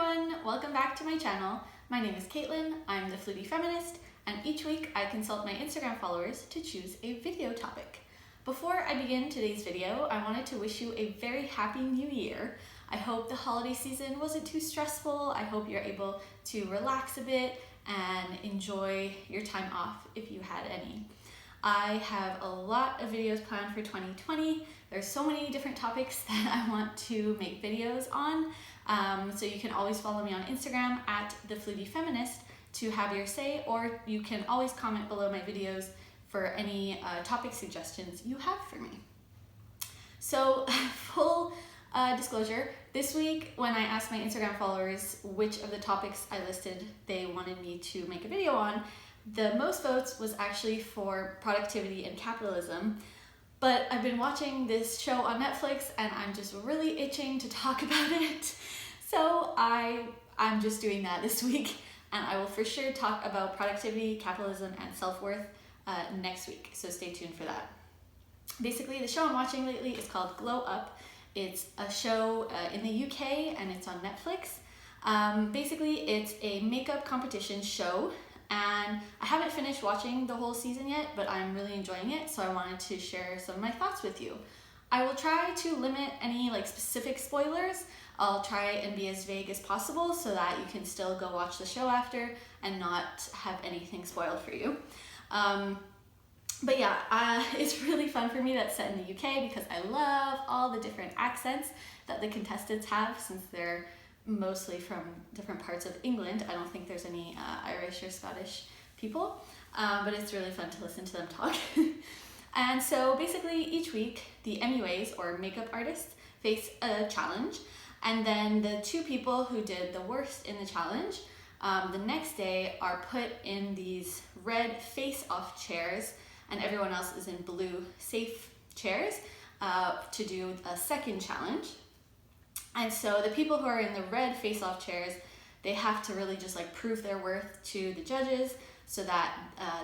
everyone, welcome back to my channel. My name is Caitlin, I'm the Flutey Feminist, and each week I consult my Instagram followers to choose a video topic. Before I begin today's video, I wanted to wish you a very happy new year. I hope the holiday season wasn't too stressful. I hope you're able to relax a bit and enjoy your time off if you had any. I have a lot of videos planned for 2020. There's so many different topics that I want to make videos on. So you can always follow me on Instagram at the Flutey Feminist to have your say, or you can always comment below my videos for any topic suggestions you have for me. So full disclosure, this week when I asked my Instagram followers which of the topics I listed they wanted me to make a video on, the most votes was actually for productivity and capitalism. But I've been watching this show on Netflix and I'm just really itching to talk about it. So I'm just doing that this week, and I will for sure talk about productivity, capitalism, and self-worth next week. So stay tuned for that. Basically, the show I'm watching lately is called Glow Up. It's a show in the UK and it's on Netflix. Basically, it's a makeup competition show. And I haven't finished watching the whole season yet, but I'm really enjoying it, so I wanted to share some of my thoughts with you. I will try to limit any specific spoilers. I'll try and be as vague as possible so that you can still go watch the show after and not have anything spoiled for you. But yeah, it's really fun for me that it's set in the UK because I love all the different accents that the contestants have since they're mostly from different parts of England. I don't think there's any Irish or Scottish people, but it's really fun to listen to them talk. And so basically each week the MUAs, or makeup artists, face a challenge, and then the two people who did the worst in the challenge the next day are put in these red face-off chairs, and everyone else is in blue safe chairs to do a second challenge. And so the people who are in the red face-off chairs, they have to really just prove their worth to the judges so that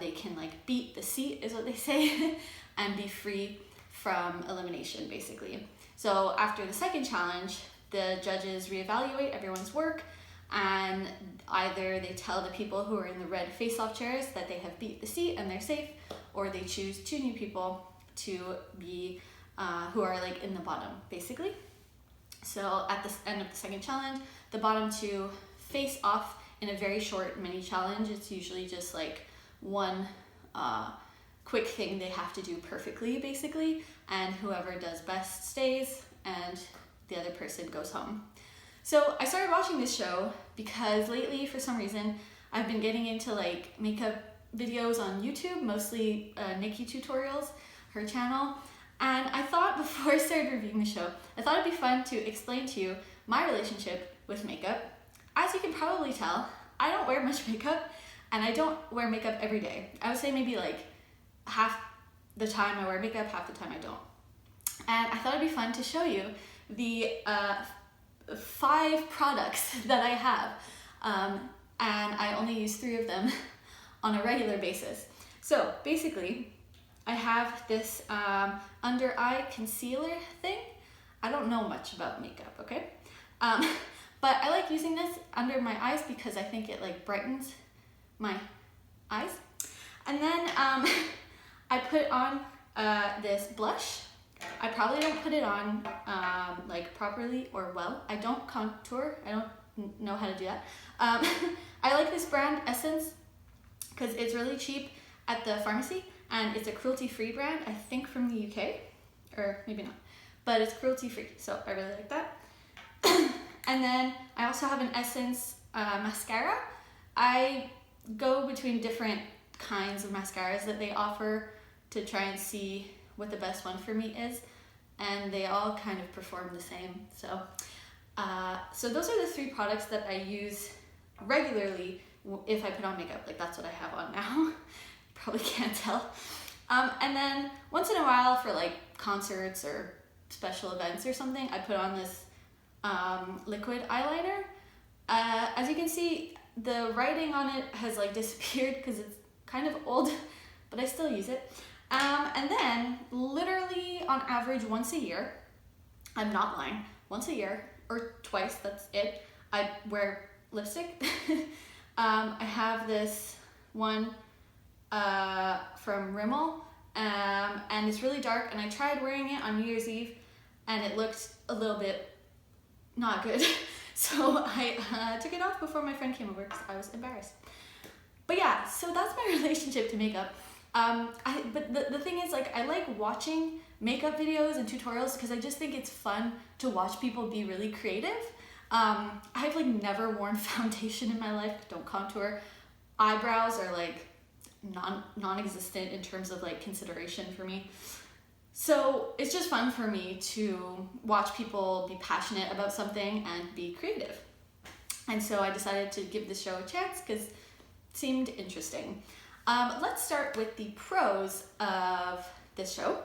they can beat the seat, is what they say, and be free from elimination, basically. So after the second challenge, the judges reevaluate everyone's work, and either they tell the people who are in the red face-off chairs that they have beat the seat and they're safe, or they choose two new people to be who are in the bottom, basically. So at the end of the second challenge, the bottom two face off in a very short mini challenge. It's usually just one quick thing they have to do perfectly, basically, and whoever does best stays and the other person goes home. So I started watching this show because lately, for some reason, I've been getting into makeup videos on YouTube, mostly Nikki tutorials, her channel. And I thought before I started reviewing the show, I thought it'd be fun to explain to you my relationship with makeup. As you can probably tell, I don't wear much makeup, and I don't wear makeup every day. I would say maybe half the time I wear makeup, half the time I don't. And I thought it'd be fun to show you the 5 products that I have, and I only use 3 of them on a regular basis. So basically, I have this under eye concealer thing. I don't know much about makeup, okay? But I like using this under my eyes because I think it brightens my eyes. And then I put on this blush. I probably don't put it on properly or well. I don't contour. I don't know how to do that. I like this brand Essence because it's really cheap at the pharmacy. And it's a cruelty-free brand, I think from the UK, or maybe not, but it's cruelty-free, so I really like that. And then I also have an Essence mascara. I go between different kinds of mascaras that they offer to try and see what the best one for me is, and they all kind of perform the same. So, so those are the 3 products that I use regularly if I put on makeup. That's what I have on now. Probably can't tell. And then once in a while for concerts or special events or something, I put on this liquid eyeliner. As you can see, the writing on it has disappeared because it's kind of old, but I still use it. And then literally on average once a year, I'm not lying, once a year or twice, that's it, I wear lipstick. I have this one from Rimmel, and it's really dark, and I tried wearing it on New Year's Eve and it looked a little bit not good. So I took it off before my friend came over because I was embarrassed. But yeah, so that's my relationship to makeup. But the thing is, like, I like watching makeup videos and tutorials because I just think it's fun to watch people be really creative. I've like never worn foundation in my life, don't contour. Eyebrows are like non-existent in terms of like consideration for me. So it's just fun for me to watch people be passionate about something and be creative. And so I decided to give this show a chance because it seemed interesting. Let's start with the pros of this show.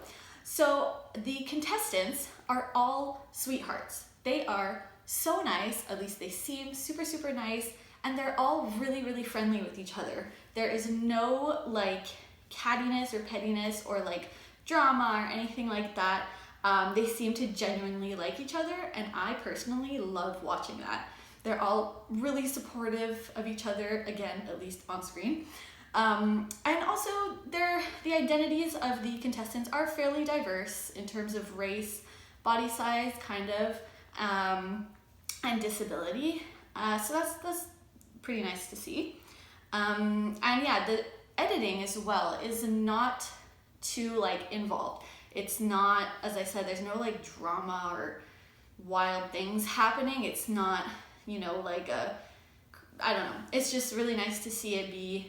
So the contestants are all sweethearts. They are so nice, at least they seem super, super nice, and they're all really, really friendly with each other. There is no like cattiness or pettiness or like drama or anything like that. They seem to genuinely like each other, and I personally love watching that. They're all really supportive of each other, again, at least on screen. And also the identities of the contestants are fairly diverse in terms of race, body size, kind of, and disability. So that's pretty nice to see. And yeah, the editing as well is not too like involved. It's not, as I said, there's no like drama or wild things happening. It's not, you know, like I don't know. It's just really nice to see it be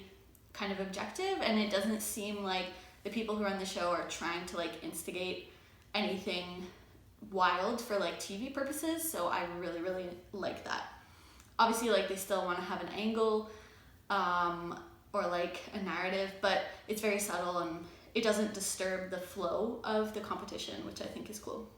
kind of objective, and it doesn't seem like the people who run the show are trying to like instigate anything wild for like TV purposes. So I really, really like that. Obviously, like they still want to have an angle or like a narrative, but it's very subtle and it doesn't disturb the flow of the competition, which I think is cool.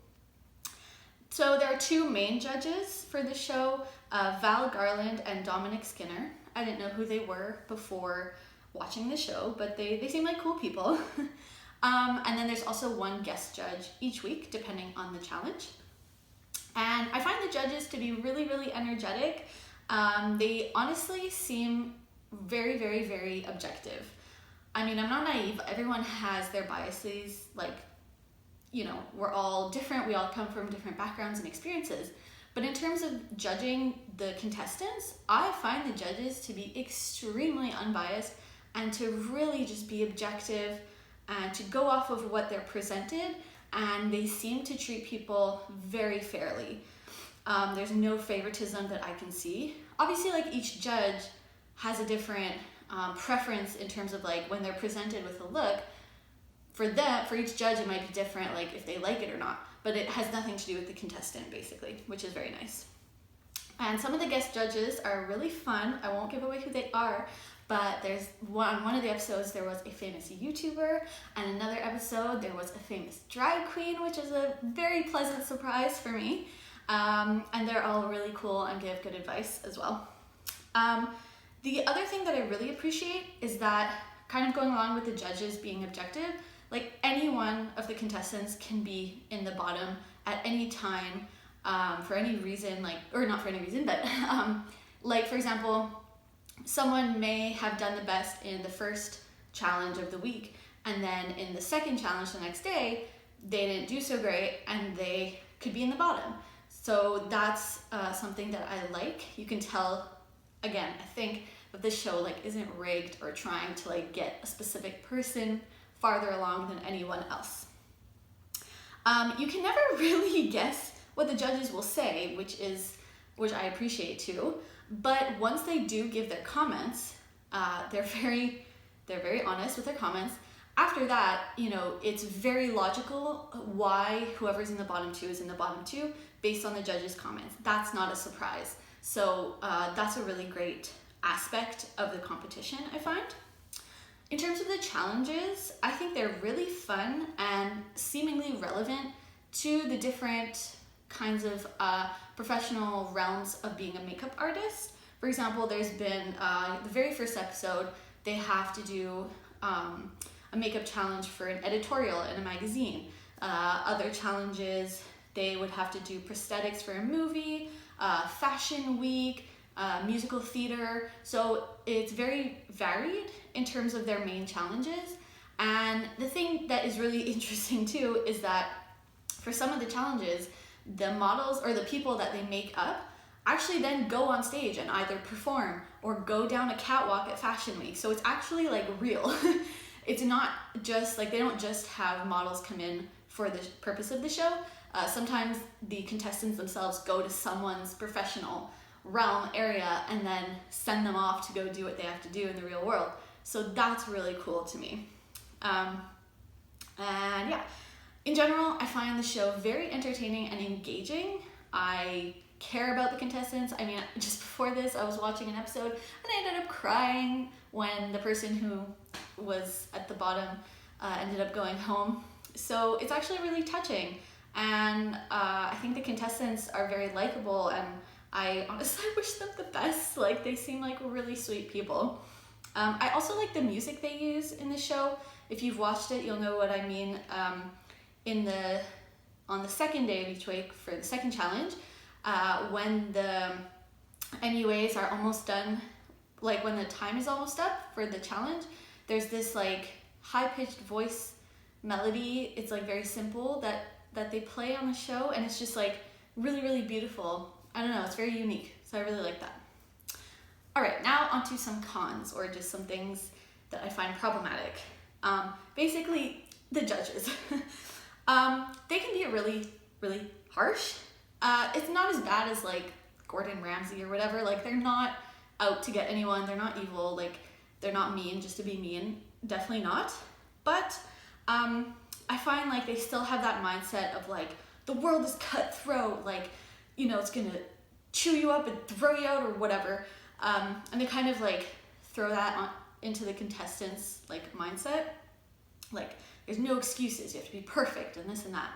So there are two main judges for the show, Val Garland and Dominic Skinner. I didn't know who they were before watching the show, but they seem like cool people. And then there's also one guest judge each week, depending on the challenge. And I find the judges to be really, really energetic. They honestly seem very, very, very objective. I mean, I'm not naive. Everyone has their biases. Like, you know, we're all different. We all come from different backgrounds and experiences. But in terms of judging the contestants, I find the judges to be extremely unbiased and to really just be objective and to go off of what they're presented. And they seem to treat people very fairly. There's no favoritism that I can see. Obviously, like each judge has a different preference in terms of like when they're presented with a look. For each judge, it might be different, like if they like it or not. But it has nothing to do with the contestant, basically, which is very nice. And some of the guest judges are really fun. I won't give away who they are, but there's one of the episodes, there was a famous YouTuber, and another episode, there was a famous drag queen, which is a very pleasant surprise for me. And they're all really cool and give good advice as well. The other thing that I really appreciate is that, kind of going along with the judges being objective, like any one of the contestants can be in the bottom at any time for any reason, like, or not for any reason, but like for example, someone may have done the best in the first challenge of the week, and then in the second challenge the next day, they didn't do so great and they could be in the bottom. So that's something that I like. You can tell, again, I think that this show like isn't rigged or trying to like get a specific person farther along than anyone else. You can never really guess what the judges will say, which I appreciate too. But once they do give their comments, they're very honest with their comments. After that, you know, it's very logical why whoever's in the bottom two is in the bottom two based on the judges' comments. That's not a surprise. So that's a really great aspect of the competition, I find. In terms of the challenges, I think they're really fun and seemingly relevant to the different kinds of professional realms of being a makeup artist. For example, there's been the very first episode, they have to do a makeup challenge for an editorial in a magazine. Other challenges, they would have to do prosthetics for a movie. fashion week, musical theater. So it's very varied in terms of their main challenges. And the thing that is really interesting too is that for some of the challenges, the models or the people that they make up actually then go on stage and either perform or go down a catwalk at Fashion Week. So it's actually like real. It's not just like, they don't just have models come in for the purpose of the show. Sometimes the contestants themselves go to someone's professional realm area and then send them off to go do what they have to do in the real world. So that's really cool to me. And yeah, in general, I find the show very entertaining and engaging. I care about the contestants. I mean, just before this, I was watching an episode and I ended up crying when the person who was at the bottom ended up going home. So it's actually really touching. And I think the contestants are very likable, and I honestly wish them the best. Like, they seem like really sweet people. I also like the music they use in the show. If you've watched it, you'll know what I mean. On the second day of each week for the second challenge, when the MUAs are almost done, like when the time is almost up for the challenge, there's this like high-pitched voice melody. It's like very simple that they play on the show, and it's just like really, really beautiful. I don't know, it's very unique, so I really like that. All right, now onto some cons, or just some things that I find problematic. Basically, the judges. They can be really, really harsh. It's not as bad as like Gordon Ramsay or whatever. Like, they're not out to get anyone. They're not evil. Like, they're not mean just to be mean. Definitely not. But I find like they still have that mindset of like, the world is cutthroat. Like, you know, it's gonna chew you up and throw you out or whatever. And they kind of like throw that into the contestants' like mindset. Like, there's no excuses, you have to be perfect and this and that.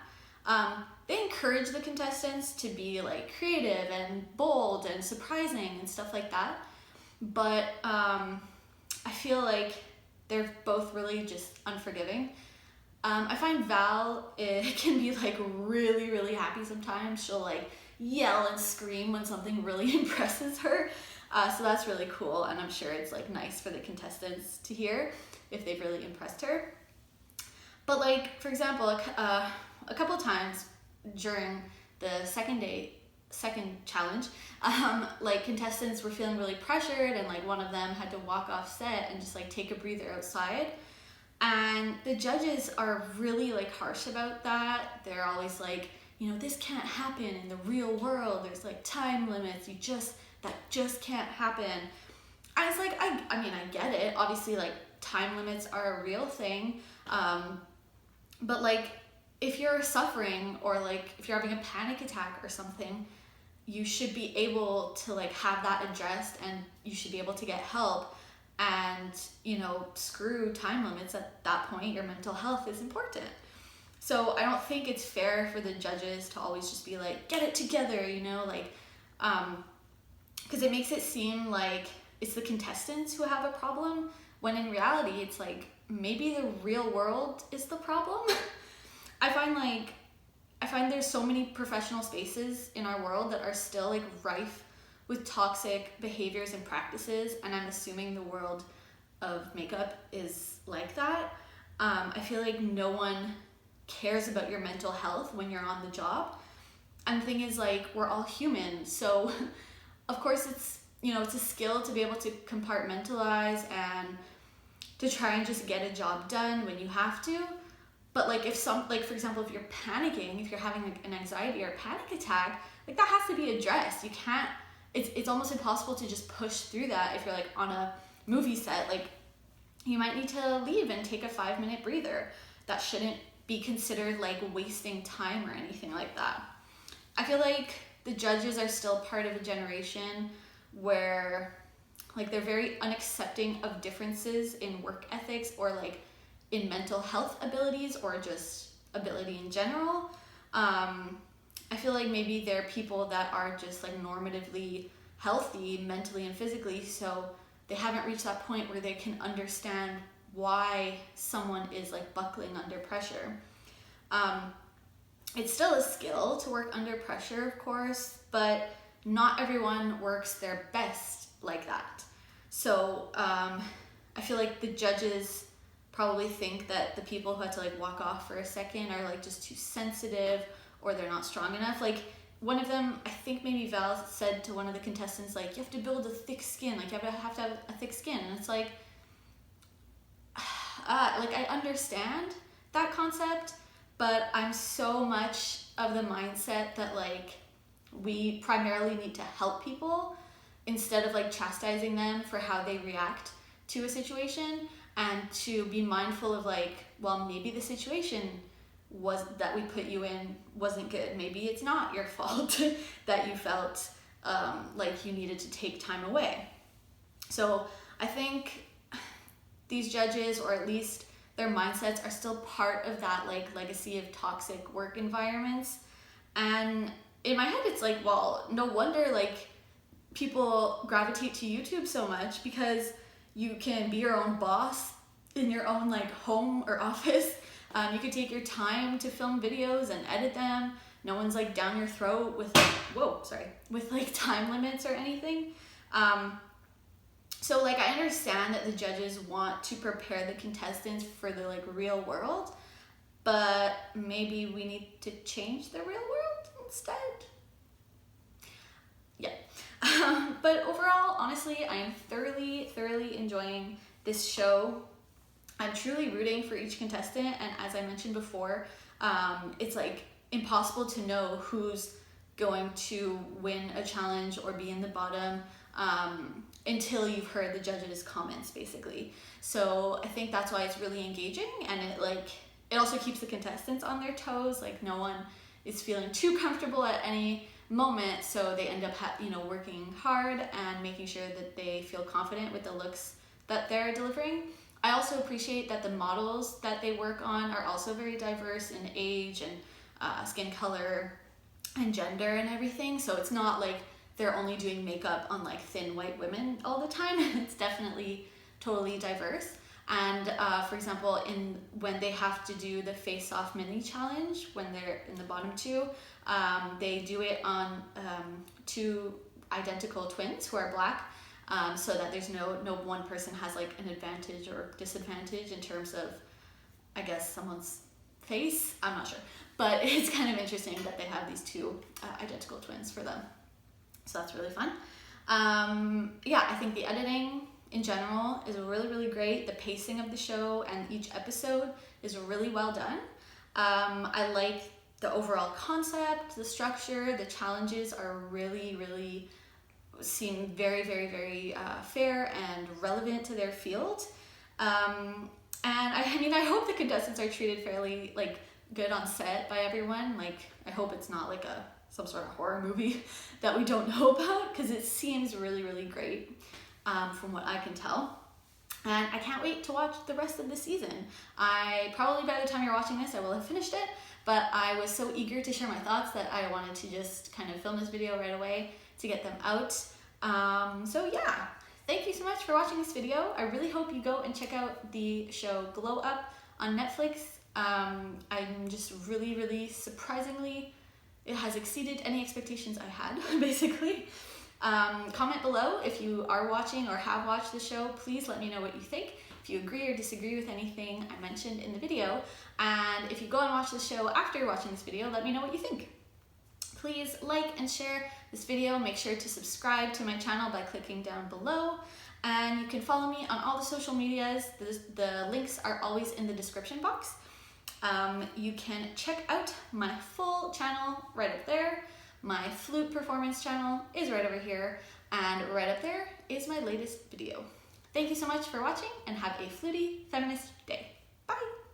They encourage the contestants to be like creative and bold and surprising and stuff like that. But I feel like they're both really just unforgiving. I find Val can be like really, really happy sometimes. She'll like yell and scream when something really impresses her. So that's really cool, and I'm sure it's like nice for the contestants to hear if they've really impressed her. But like, for example, a couple times during the second challenge, like contestants were feeling really pressured, and like one of them had to walk off set and just like take a breather outside. And the judges are really like harsh about that. They're always like, you know, this can't happen in the real world. There's like time limits. That just can't happen. And it's like, I mean, I get it. Obviously, like, time limits are a real thing. But like, if you're suffering, or like if you're having a panic attack or something, you should be able to like have that addressed, and you should be able to get help. And, you know, screw time limits at that point. Your mental health is important. So I don't think it's fair for the judges to always just be like, get it together, you know, like, because it makes it seem like it's the contestants who have a problem, when in reality it's like, maybe the real world is the problem. I find there's so many professional spaces in our world that are still like rife with toxic behaviors and practices, and I'm assuming the world of makeup is like that. I feel like no one cares about your mental health when you're on the job. And the thing is, like, we're all human, so of course it's, you know, it's a skill to be able to compartmentalize and to try and just get a job done when you have to. But like, for example, if you're panicking, if you're having like an anxiety or a panic attack, like that has to be addressed. You can't, it's almost impossible to just push through that. If you're like on a movie set, like you might need to leave and take a 5-minute breather. That shouldn't be considered like wasting time or anything like that. I feel like the judges are still part of a generation where like they're very unaccepting of differences in work ethics, or like in mental health abilities, or just ability in general. I feel like maybe they're people that are just like normatively healthy mentally and physically, so they haven't reached that point where they can understand why someone is like buckling under pressure. It's still a skill to work under pressure, of course, but not everyone works their best like that. So I feel like the judges probably think that the people who had to like walk off for a second are like just too sensitive, or they're not strong enough. Like one of them, I think maybe Val said to one of the contestants, like, you have to build a thick skin, like you have to have a thick skin. And it's like I understand that concept, but I'm so much of the mindset that like we primarily need to help people instead of like chastising them for how they react to a situation, and to be mindful of like, well, maybe the situation was that we put you in wasn't good. Maybe it's not your fault that you felt like you needed to take time away. So I think these judges, or at least their mindsets, are still part of that like legacy of toxic work environments. And in my head, it's like, well, no wonder like people gravitate to YouTube so much, because you can be your own boss in your own like home or office. You could take your time to film videos and edit them. No one's like down your throat with with like time limits or anything. So like I understand that the judges want to prepare the contestants for the like real world, but maybe we need to change the real world instead. Yeah. But overall, honestly, I am thoroughly enjoying this show. I'm truly rooting for each contestant, and as I mentioned before, it's like impossible to know who's going to win a challenge or be in the bottom until you've heard the judges' comments, basically. So I think that's why it's really engaging, and it also keeps the contestants on their toes. Like no one is feeling too comfortable at any moment, so they end up working hard and making sure that they feel confident with the looks that they're delivering. I also appreciate that the models that they work on are also very diverse in age and skin color and gender and everything. So it's not like they're only doing makeup on like thin white women all the time. It's definitely totally diverse. And for example, when they have to do the face-off mini challenge, when they're in the bottom two, they do it on two identical twins who are black, so that there's no one person has like an advantage or disadvantage in terms of, I guess, someone's face. I'm not sure, but it's kind of interesting that they have these two identical twins for them. So that's really fun. Yeah, I think the editing in general is really great. The pacing of the show and each episode is really well done. I like the overall concept, the structure. The challenges are really seem very fair and relevant to their field. And I hope the contestants are treated fairly like good on set by everyone. Like I hope it's not like some sort of horror movie that we don't know about, because it seems really great from what I can tell. And I can't wait to watch the rest of the season. I probably, by the time you're watching this, I will have finished it, but I was so eager to share my thoughts that I wanted to just kind of film this video right away to get them out. So yeah, thank you so much for watching this video. I really hope you go and check out the show Glow Up on Netflix. I'm just really surprisingly, it has exceeded any expectations I had, basically. Comment below if you are watching or have watched the show. Please let me know what you think, if you agree or disagree with anything I mentioned in the video. And if you go and watch the show after you're watching this video, let me know what you think. Please like and share this video. Make sure to subscribe to my channel by clicking down below. And you can follow me on all the social medias. The links are always in the description box. You can check out my full channel right up there. My flute performance channel is right over here, and right up there is my latest video. Thank you so much for watching, and have a Flutey Feminist day. Bye!